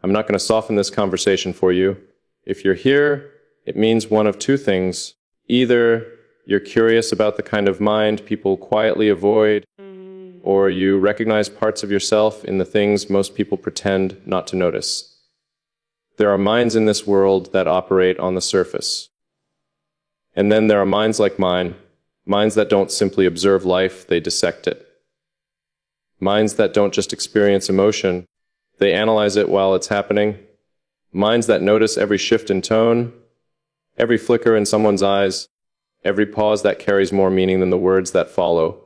I'm not going to soften this conversation for you. If you're here, it means one of two things. Either you're curious about the kind of mind people quietly avoid, or you recognize parts of yourself in the things most people pretend not to notice. There are minds in this world that operate on the surface. And then there are minds like mine, minds that don't simply observe life, they dissect it. Minds that don't just experience emotion, they analyze it while it's happening. Minds that notice every shift in tone, every flicker in someone's eyes, every pause that carries more meaning than the words that follow.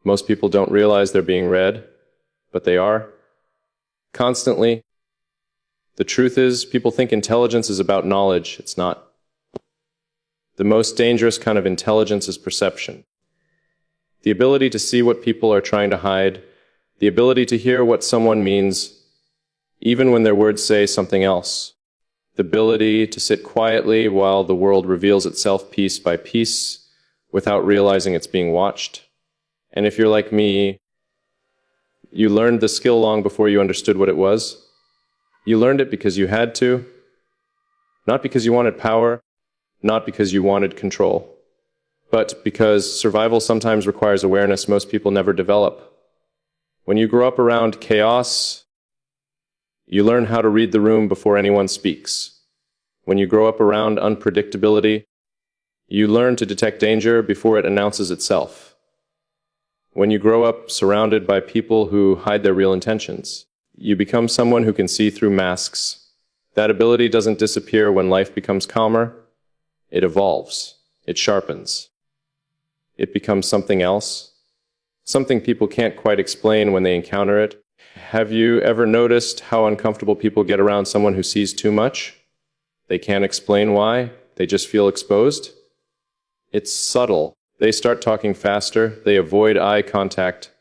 Most people don't realize they're being read, but they are. Constantly. The truth is, people think intelligence is about knowledge. It's not. The most dangerous kind of intelligence is perception. The ability to see what people are trying to hide, the ability to hear what someone means, even when their words say something else. The ability to sit quietly while the world reveals itself piece by piece without realizing it's being watched. And if you're like me, you learned the skill long before you understood what it was. You learned it because you had to, not because you wanted power, not because you wanted control, but because survival sometimes requires awareness most people never develop. When you grow up around chaos, you learn how to read the room before anyone speaks. When you grow up around unpredictability, you learn to detect danger before it announces itself. When you grow up surrounded by people who hide their real intentions, you become someone who can see through masks. That ability doesn't disappear when life becomes calmer. It evolves. It sharpens. It becomes something else. Something people can't quite explain when they encounter it. Have you ever noticed how uncomfortable people get around someone who sees too much? They can't explain why. They just feel exposed. It's subtle. They start talking faster. They avoid eye contact.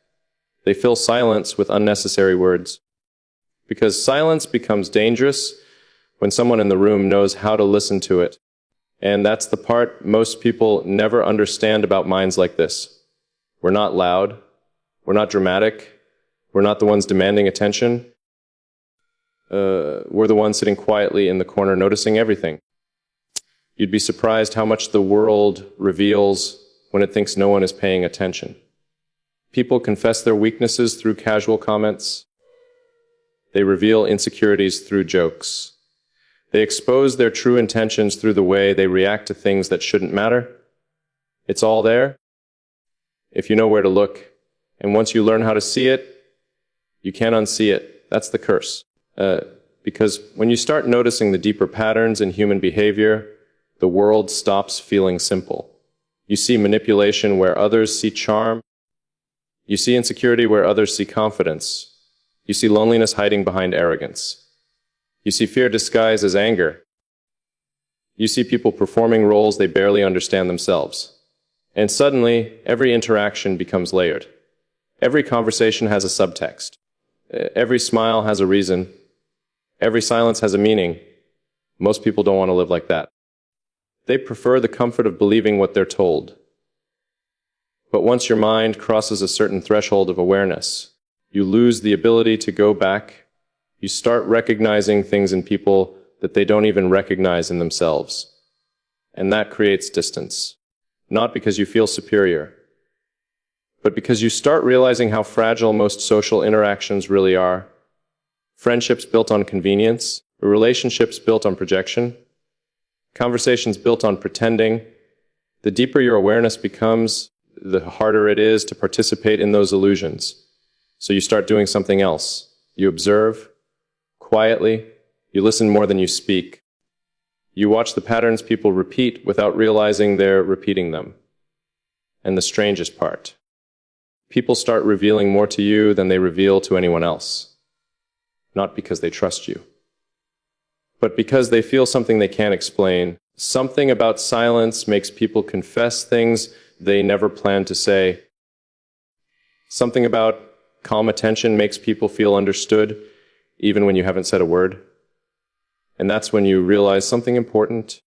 They fill silence with unnecessary words. Because silence becomes dangerous when someone in the room knows how to listen to it. And that's the part most people never understand about minds like this. We're not loud. We're not dramatic. We're not the ones demanding attention. We're the ones sitting quietly in the corner noticing everything. You'd be surprised how much the world reveals when it thinks no one is paying attention. People confess their weaknesses through casual comments. They reveal insecurities through jokes. They expose their true intentions through the way they react to things that shouldn't matter. It's all there, if you know where to look. And once you learn how to see it, you can't unsee it. That's the curse. Because when you start noticing the deeper patterns in human behavior, the world stops feeling simple. You see manipulation where others see charm. You see insecurity where others see confidence. You see loneliness hiding behind arrogance. You see fear disguised as anger. You see people performing roles they barely understand themselves. And suddenly, every interaction becomes layered. Every conversation has a subtext. Every smile has a reason. Every silence has a meaning. Most people don't want to live like that. They prefer the comfort of believing what they're told. But once your mind crosses a certain threshold of awareness, you lose the ability to go back. You start recognizing things in people that they don't even recognize in themselves. And that creates distance. Not because you feel superior, but because you start realizing how fragile most social interactions really are. Friendships built on convenience, relationships built on projection, conversations built on pretending. The deeper your awareness becomes, the harder it is to participate in those illusions. So you start doing something else. You observe quietly. You listen more than you speak. You watch the patterns people repeat without realizing they're repeating them. And the strangest part, people start revealing more to you than they reveal to anyone else. Not because they trust you, but because they feel something they can't explain. Something about silence makes people confess things they never planned to say. Something about calm attention makes people feel understood, even when you haven't said a word. And that's when you realize something important.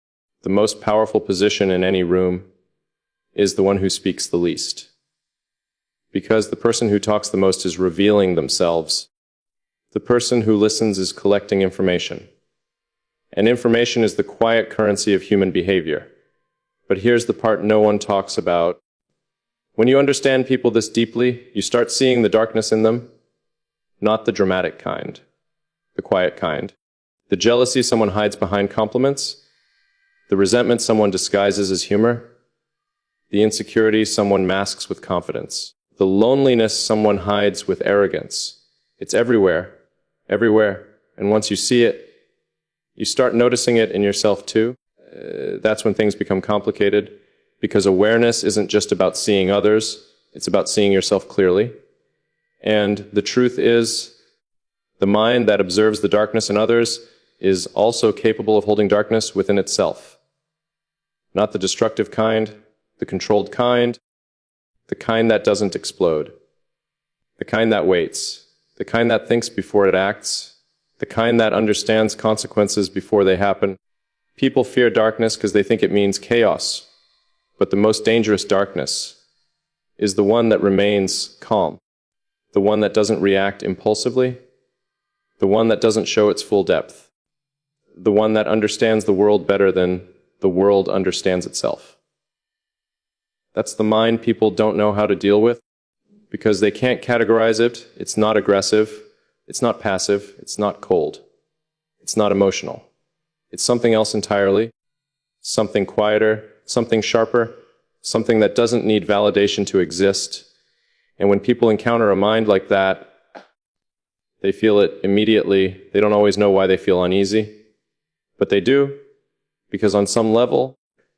The most powerful position in any room is the one who speaks the least. Because the person who talks the most is revealing themselves. The person who listens is collecting information. And information is the quiet currency of human behavior. But here's the part no one talks about. When you understand people this deeply, you start seeing the darkness in them, not the dramatic kind, the quiet kind. The jealousy someone hides behind compliments, the resentment someone disguises as humor, the insecurity someone masks with confidence, the loneliness someone hides with arrogance. It's everywhere, everywhere. And once you see it, you start noticing it in yourself too. That's when things become complicated, because awareness isn't just about seeing others, it's about seeing yourself clearly. And the truth is, the mind that observes the darkness in others is also capable of holding darkness within itself. Not the destructive kind, the controlled kind, the kind that doesn't explode, the kind that waits, the kind that thinks before it acts, the kind that understands consequences before they happen. People fear darkness because they think it means chaos, but the most dangerous darkness is the one that remains calm, the one that doesn't react impulsively, the one that doesn't show its full depth, the one that understands the world better than the world understands itself. That's the mind people don't know how to deal with because they can't categorize it. It's not aggressive, it's not passive, it's not cold, it's not emotional. It's something else entirely, something quieter, something sharper, something that doesn't need validation to exist. And when people encounter a mind like that, they feel it immediately. They don't always know why they feel uneasy, but they do, because on some level,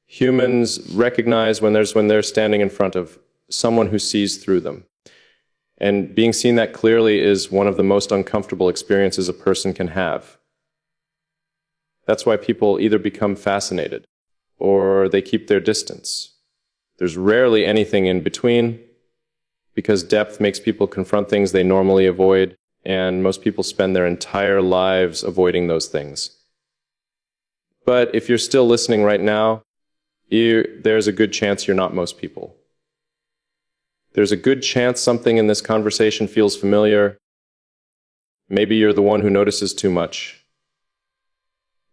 humans recognize when they're standing in front of someone who sees through them. And being seen that clearly is one of the most uncomfortable experiences a person can have. That's why people either become fascinated or they keep their distance. There's rarely anything in between, because depth makes people confront things they normally avoid, and most people spend their entire lives avoiding those things. But if you're still listening right now, there's a good chance you're not most people. There's a good chance something in this conversation feels familiar. Maybe you're the one who notices too much.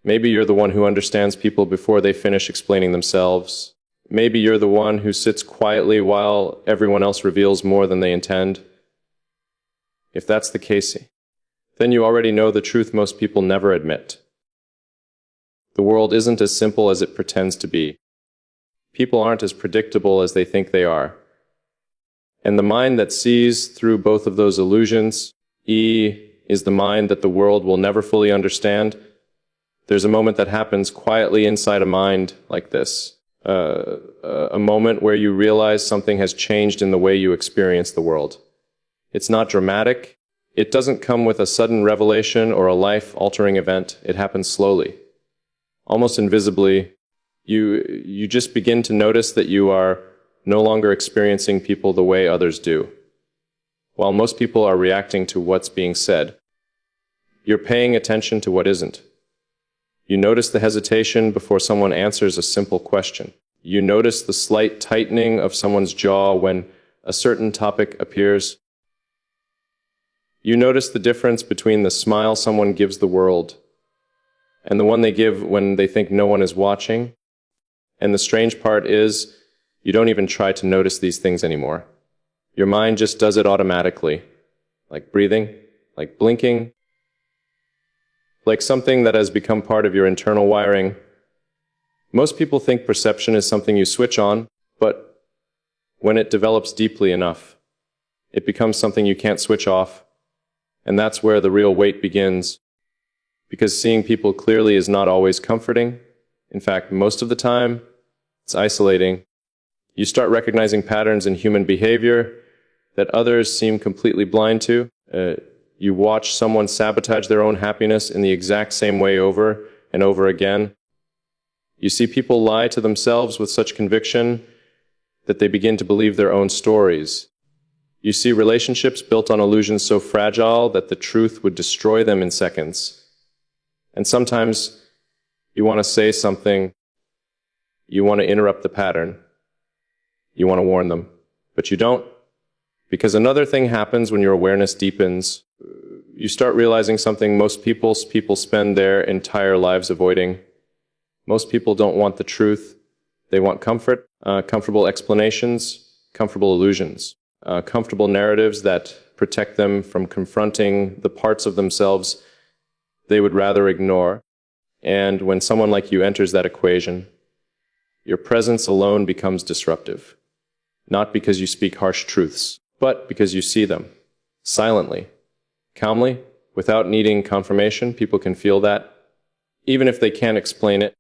Maybe you're the one who understands people before they finish explaining themselves. Maybe you're the one who sits quietly while everyone else reveals more than they intend. If that's the case, then you already know the truth most people never admit. The world isn't as simple as it pretends to be. People aren't as predictable as they think they are. And the mind that sees through both of those illusions, is the mind that the world will never fully understand. There's a moment that happens quietly inside a mind like this. A moment where you realize something has changed in the way you experience the world. It's not dramatic. It doesn't come with a sudden revelation or a life-altering event. It happens slowly. Almost invisibly, you just begin to notice that you are no longer experiencing people the way others do. While most people are reacting to what's being said, you're paying attention to what isn't. You notice the hesitation before someone answers a simple question. You notice the slight tightening of someone's jaw when a certain topic appears. You notice the difference between the smile someone gives the world and the one they give when they think no one is watching. And the strange part is, you don't even try to notice these things anymore. Your mind just does it automatically, like breathing, like blinking, like something that has become part of your internal wiring. Most people think perception is something you switch on, but when it develops deeply enough, it becomes something you can't switch off. And that's where the real weight begins. Because seeing people clearly is not always comforting. In fact, most of the time, it's isolating. You start recognizing patterns in human behavior that others seem completely blind to. You watch someone sabotage their own happiness in the exact same way over and over again. You see people lie to themselves with such conviction that they begin to believe their own stories. You see relationships built on illusions so fragile that the truth would destroy them in seconds. And sometimes you want to say something, you want to interrupt the pattern, you want to warn them, but you don't. Because another thing happens when your awareness deepens. you start realizing something most people spend their entire lives avoiding. Most people don't want the truth. They want comfort, comfortable explanations, comfortable illusions, comfortable narratives that protect them from confronting the parts of themselves they would rather ignore. And when someone like you enters that equation, your presence alone becomes disruptive. Not because you speak harsh truths, but because you see them, silently, calmly, without needing confirmation. People can feel that, even if they can't explain it.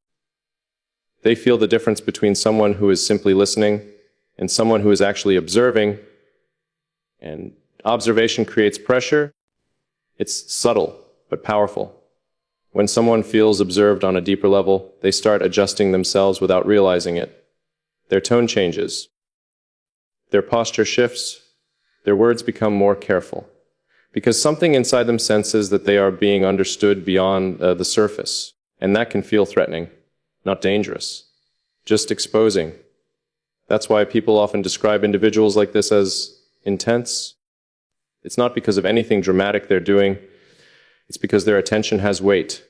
They feel the difference between someone who is simply listening and someone who is actually observing. And observation creates pressure. It's subtle, but powerful. When someone feels observed on a deeper level, they start adjusting themselves without realizing it. Their tone changes. Their posture shifts. Their words become more careful. Because something inside them senses that they are being understood beyond the surface. And that can feel threatening, not dangerous, just exposing. That's why people often describe individuals like this as intense. It's not because of anything dramatic they're doing. It's because their attention has weight.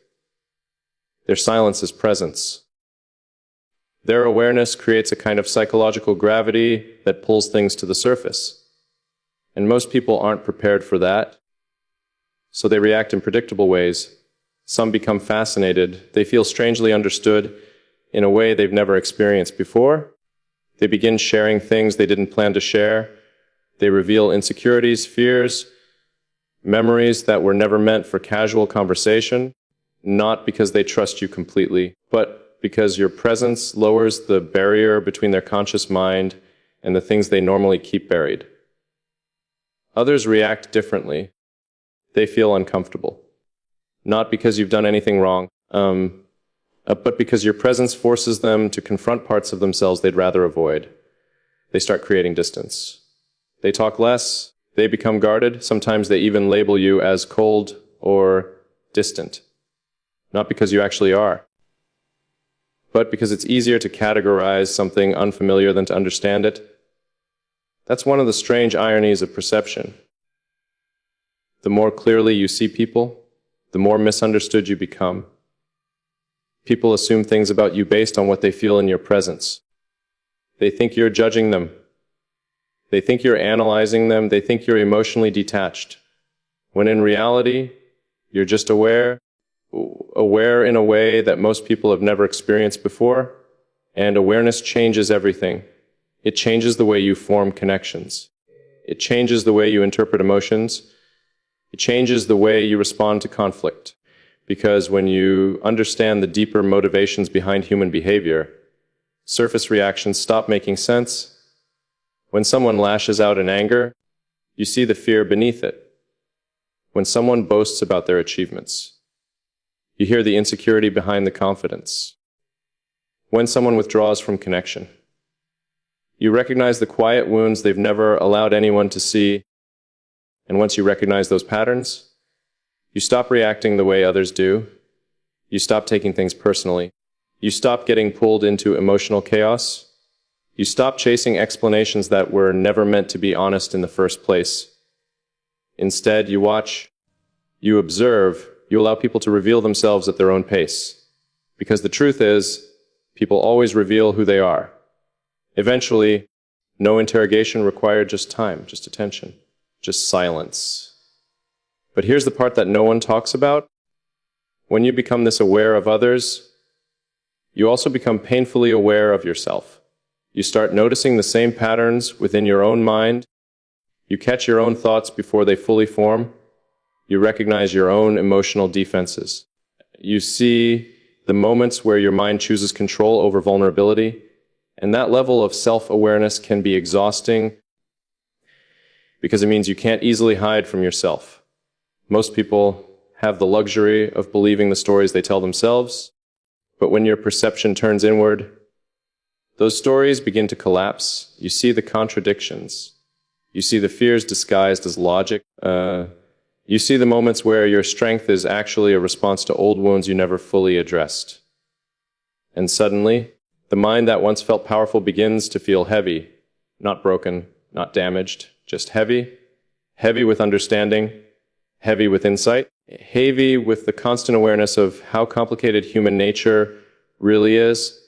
Their silence is presence. Their awareness creates a kind of psychological gravity that pulls things to the surface. And most people aren't prepared for that. So they react in predictable ways. Some become fascinated. They feel strangely understood in a way they've never experienced before. They begin sharing things they didn't plan to share. They reveal insecurities, fears, memories that were never meant for casual conversation, not because they trust you completely, but because your presence lowers the barrier between their conscious mind and the things they normally keep buried. Others react differently. They feel uncomfortable. Not because you've done anything wrong, but because your presence forces them to confront parts of themselves they'd rather avoid. They start creating distance. They talk less. They become guarded. Sometimes they even label you as cold or distant. Not because you actually are, but because it's easier to categorize something unfamiliar than to understand it. That's one of the strange ironies of perception. The more clearly you see people, the more misunderstood you become. People assume things about you based on what they feel in your presence. They think you're judging them. They think you're analyzing them. They think you're emotionally detached. When in reality, you're just aware in a way that most people have never experienced before. And awareness changes everything. It changes the way you form connections. It changes the way you interpret emotions. It changes the way you respond to conflict. Because when you understand the deeper motivations behind human behavior, surface reactions stop making sense. When someone lashes out in anger, you see the fear beneath it. When someone boasts about their achievements, you hear the insecurity behind the confidence. When someone withdraws from connection, you recognize the quiet wounds they've never allowed anyone to see. And once you recognize those patterns, you stop reacting the way others do. You stop taking things personally. You stop getting pulled into emotional chaos. You stop chasing explanations that were never meant to be honest in the first place. Instead, you watch, you observe, you allow people to reveal themselves at their own pace. Because the truth is, people always reveal who they are. Eventually, no interrogation required, just time, just attention, just silence. But here's the part that no one talks about. When you become this aware of others, you also become painfully aware of yourself. You start noticing the same patterns within your own mind. You catch your own thoughts before they fully form. You recognize your own emotional defenses. You see the moments where your mind chooses control over vulnerability. And that level of self-awareness can be exhausting because it means you can't easily hide from yourself. Most people have the luxury of believing the stories they tell themselves. But when your perception turns inward, those stories begin to collapse. You see the contradictions. You see the fears disguised as logic. You see the moments where your strength is actually a response to old wounds you never fully addressed. And suddenly, the mind that once felt powerful begins to feel heavy, not broken, not damaged, just heavy, heavy with understanding, heavy with insight, heavy with the constant awareness of how complicated human nature really is.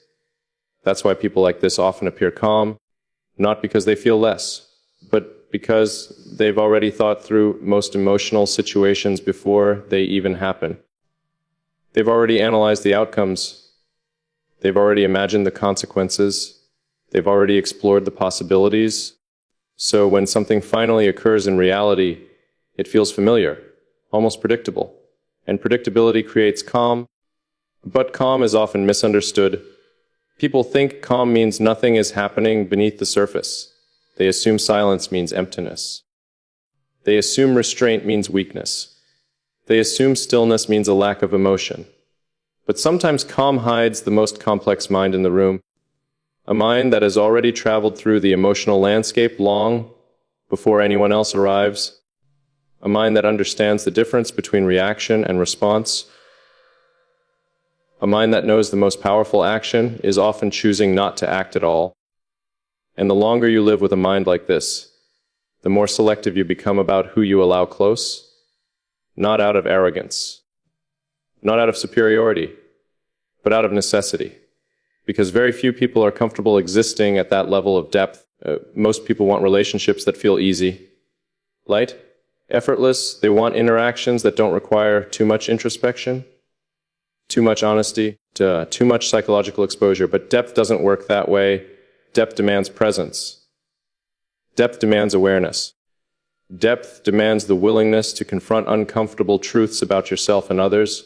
That's why people like this often appear calm, not because they feel less, but because they've already thought through most emotional situations before they even happen. They've already analyzed the outcomes. They've already imagined the consequences. They've already explored the possibilities. So when something finally occurs in reality, it feels familiar, almost predictable. And predictability creates calm, but calm is often misunderstood. People think calm means nothing is happening beneath the surface. They assume silence means emptiness. They assume restraint means weakness. They assume stillness means a lack of emotion. But sometimes calm hides the most complex mind in the room, a mind that has already traveled through the emotional landscape long before anyone else arrives, a mind that understands the difference between reaction and response, a mind that knows the most powerful action is often choosing not to act at all. And the longer you live with a mind like this, the more selective you become about who you allow close, not out of arrogance, not out of superiority, but out of necessity. Because very few people are comfortable existing at that level of depth. Most people want relationships that feel easy, light, effortless. They want interactions that don't require too much introspection, too much honesty, too much psychological exposure. But depth doesn't work that way. Depth demands presence. Depth demands awareness. Depth demands the willingness to confront uncomfortable truths about yourself and others.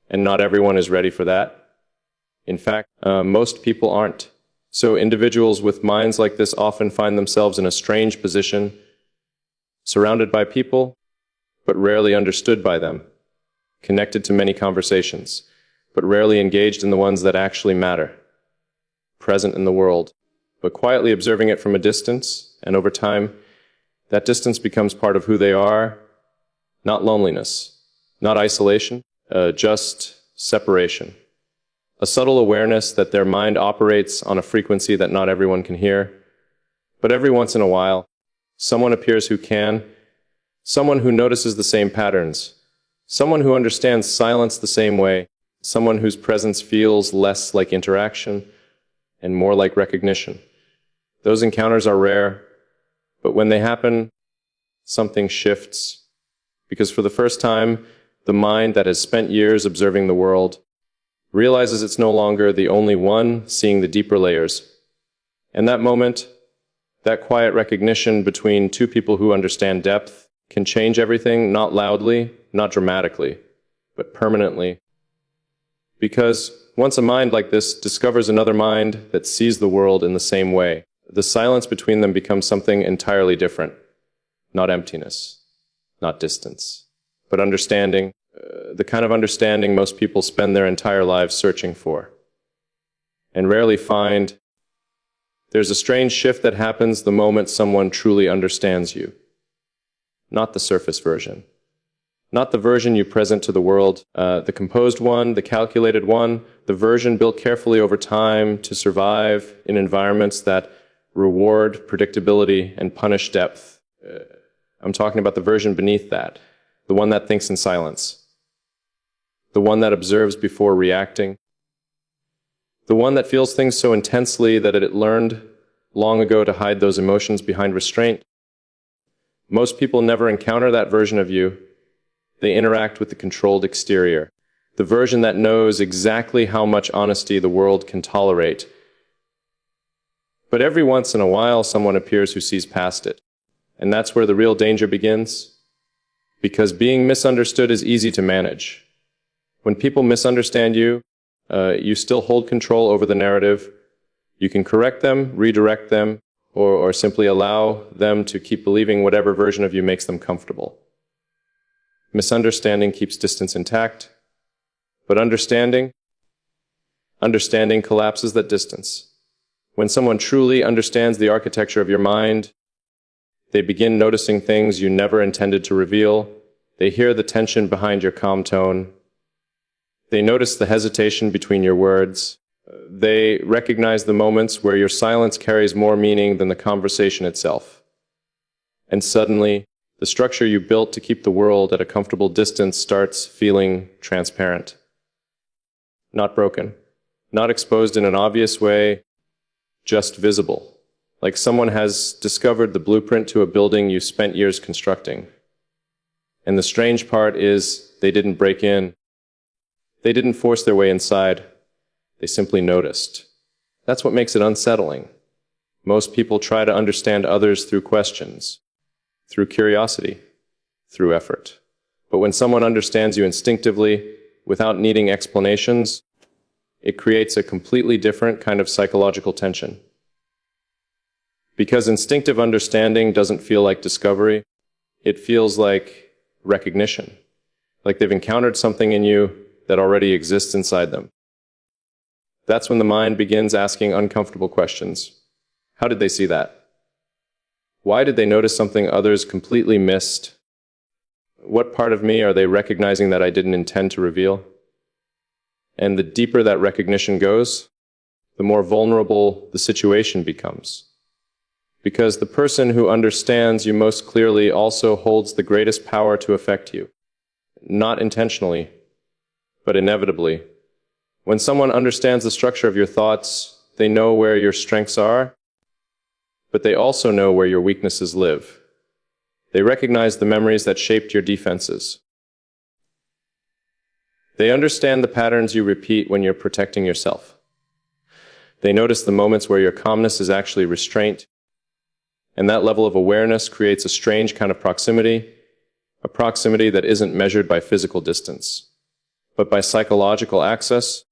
And not everyone is ready for that. In fact, most people aren't. So individuals with minds like this often find themselves in a strange position, surrounded by people, but rarely understood by them, connected to many conversations, but rarely engaged in the ones that actually matter, present in the world, but quietly observing it from a distance, and over time, that distance becomes part of who they are, not loneliness, not isolation, just separation. A subtle awareness that their mind operates on a frequency that not everyone can hear. But every once in a while, someone appears who can, someone who notices the same patterns, someone who understands silence the same way, someone whose presence feels less like interaction and more like recognition. Those encounters are rare, but when they happen, something shifts. Because for the first time, the mind that has spent years observing the world realizes it's no longer the only one seeing the deeper layers. And that moment, that quiet recognition between two people who understand depth, can change everything, not loudly, not dramatically, but permanently. Because once a mind like this discovers another mind that sees the world in the same way, the silence between them becomes something entirely different. Not emptiness, not distance, but understanding. The kind of understanding most people spend their entire lives searching for, and rarely find. There's a strange shift that happens the moment someone truly understands you. Not the surface version. Not the version you present to the world, the composed one, the calculated one, the version built carefully over time to survive in environments that reward predictability and punish depth. I'm talking about the version beneath that, the one that thinks in silence. The one that observes before reacting. The one that feels things so intensely that it learned long ago to hide those emotions behind restraint. Most people never encounter that version of you. They interact with the controlled exterior. The version that knows exactly how much honesty the world can tolerate. But every once in a while, someone appears who sees past it. And that's where the real danger begins. Because being misunderstood is easy to manage. When people misunderstand you, you still hold control over the narrative. You can correct them, redirect them, or simply allow them to keep believing whatever version of you makes them comfortable. Misunderstanding keeps distance intact, but understanding collapses that distance. When someone truly understands the architecture of your mind, they begin noticing things you never intended to reveal. They hear the tension behind your calm tone. They notice the hesitation between your words. They recognize the moments where your silence carries more meaning than the conversation itself. And suddenly, The structure you built to keep the world at a comfortable distance starts feeling transparent. Not broken. Not exposed in an obvious way, just visible. Like someone has discovered the blueprint to a building you spent years constructing. And the strange part is they didn't break in. They didn't force their way inside. They simply noticed. That's what makes it unsettling. Most people try to understand others through questions, through curiosity, through effort. But when someone understands you instinctively, without needing explanations, it creates a completely different kind of psychological tension. Because instinctive understanding doesn't feel like discovery, it feels like recognition, like they've encountered something in you that already exists inside them. That's when the mind begins asking uncomfortable questions. How did they see that? Why did they notice something others completely missed? What part of me are they recognizing that I didn't intend to reveal? And the deeper that recognition goes, the more vulnerable the situation becomes. Because the person who understands you most clearly also holds the greatest power to affect you. Not intentionally, but inevitably. When someone understands the structure of your thoughts, they know where your strengths are, but they also know where your weaknesses live. They recognize the memories that shaped your defenses. They understand the patterns you repeat when you're protecting yourself. They notice the moments where your calmness is actually restraint, and that level of awareness creates a strange kind of proximity, a proximity that isn't measured by physical distance, but by psychological access.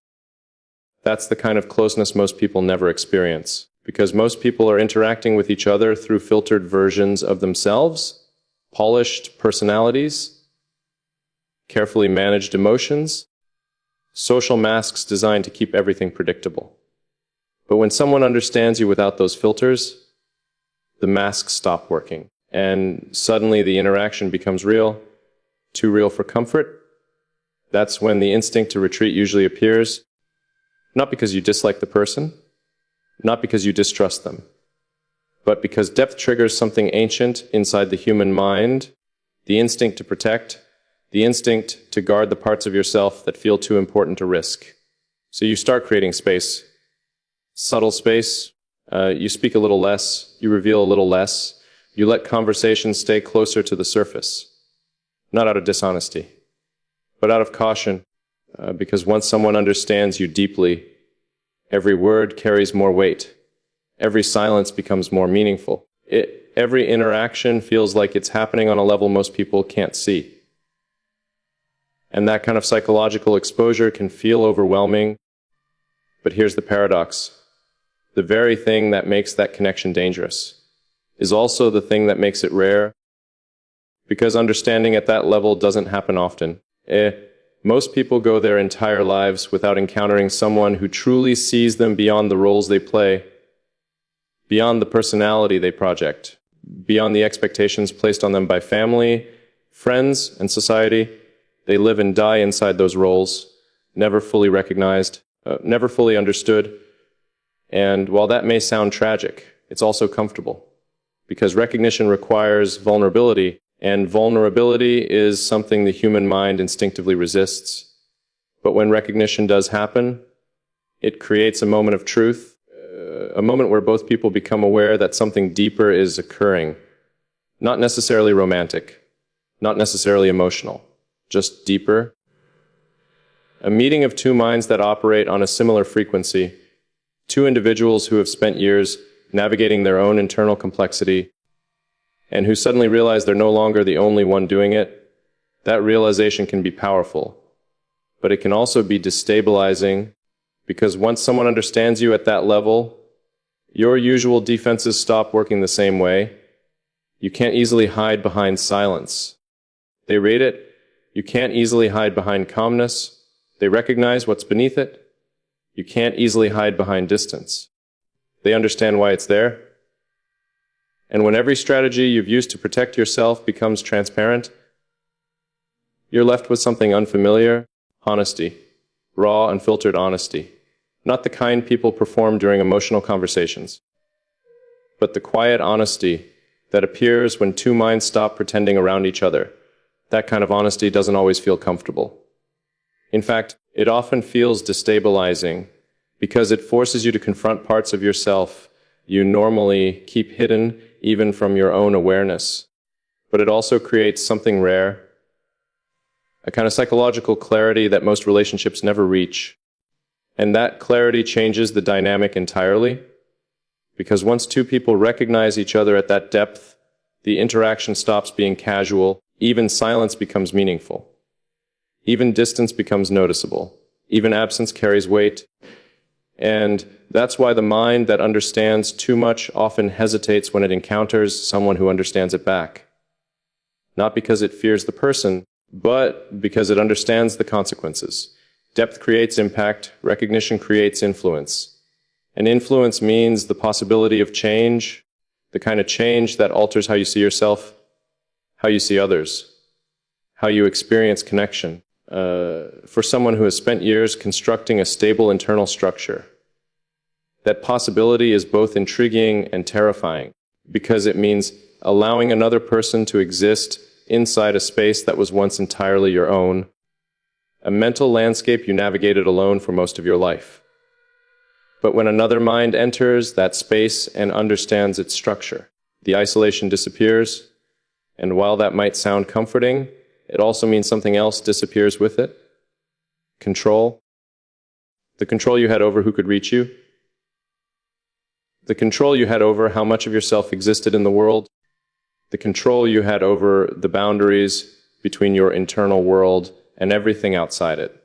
That's the kind of closeness most people never experience, because most people are interacting with each other through filtered versions of themselves, polished personalities, carefully managed emotions, social masks designed to keep everything predictable. But when someone understands you without those filters, the masks stop working, and suddenly the interaction becomes real, too real for comfort. That's when the instinct to retreat usually appears, not because you dislike the person, not because you distrust them, but because depth triggers something ancient inside the human mind, the instinct to protect, the instinct to guard the parts of yourself that feel too important to risk. So you start creating space, subtle space. You speak a little less, you reveal a little less, you let conversations stay closer to the surface, not out of dishonesty, but out of caution, because once someone understands you deeply, every word carries more weight, every silence becomes more meaningful, every interaction feels like it's happening on a level most people can't see. And that kind of psychological exposure can feel overwhelming, but here's the paradox. The very thing that makes that connection dangerous is also the thing that makes it rare, because understanding at that level doesn't happen often. Most people go their entire lives without encountering someone who truly sees them beyond the roles they play, beyond the personality they project, beyond the expectations placed on them by family, friends, and society. They live and die inside those roles, never fully recognized, never fully understood. And while that may sound tragic, it's also comfortable, because recognition requires vulnerability, and vulnerability is something the human mind instinctively resists. But when recognition does happen, it creates a moment of truth, a moment where both people become aware that something deeper is occurring, not necessarily romantic, not necessarily emotional, just deeper. A meeting of two minds that operate on a similar frequency, two individuals who have spent years navigating their own internal complexity and who suddenly realize they're no longer the only one doing it. That realization can be powerful, but it can also be destabilizing, because once someone understands you at that level, your usual defenses stop working the same way. You can't easily hide behind silence. They rate it. You can't easily hide behind calmness. They recognize what's beneath it. You can't easily hide behind distance. They understand why it's there. And when every strategy you've used to protect yourself becomes transparent, you're left with something unfamiliar: honesty, raw, unfiltered honesty. Not the kind people perform during emotional conversations, but the quiet honesty that appears when two minds stop pretending around each other. That kind of honesty doesn't always feel comfortable. In fact, it often feels destabilizing because it forces you to confront parts of yourself you normally keep hidden even from your own awareness. But it also creates something rare, a kind of psychological clarity that most relationships never reach. And that clarity changes the dynamic entirely, because once two people recognize each other at that depth, the interaction stops being casual, even silence becomes meaningful. Even distance becomes noticeable. Even absence carries weight. And that's why the mind that understands too much often hesitates when it encounters someone who understands it back. Not because it fears the person, but because it understands the consequences. Depth creates impact, recognition creates influence. And influence means the possibility of change, the kind of change that alters how you see yourself, how you see others, how you experience connection. For someone who has spent years constructing a stable internal structure, that possibility is both intriguing and terrifying, because it means allowing another person to exist inside a space that was once entirely your own, a mental landscape you navigated alone for most of your life. But when another mind enters that space and understands its structure, the isolation disappears, and while that might sound comforting, it also means something else disappears with it. Control. The control you had over who could reach you. The control you had over how much of yourself existed in the world. The control you had over the boundaries between your internal world and everything outside it.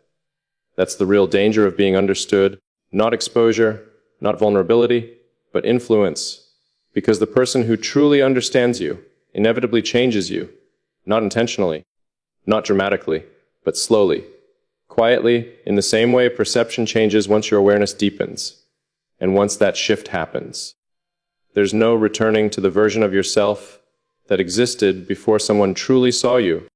That's the real danger of being understood. Not exposure, not vulnerability, but influence. Because the person who truly understands you inevitably changes you, not intentionally, not dramatically, but slowly, quietly, in the same way perception changes once your awareness deepens. And once that shift happens, there's no returning to the version of yourself that existed before someone truly saw you.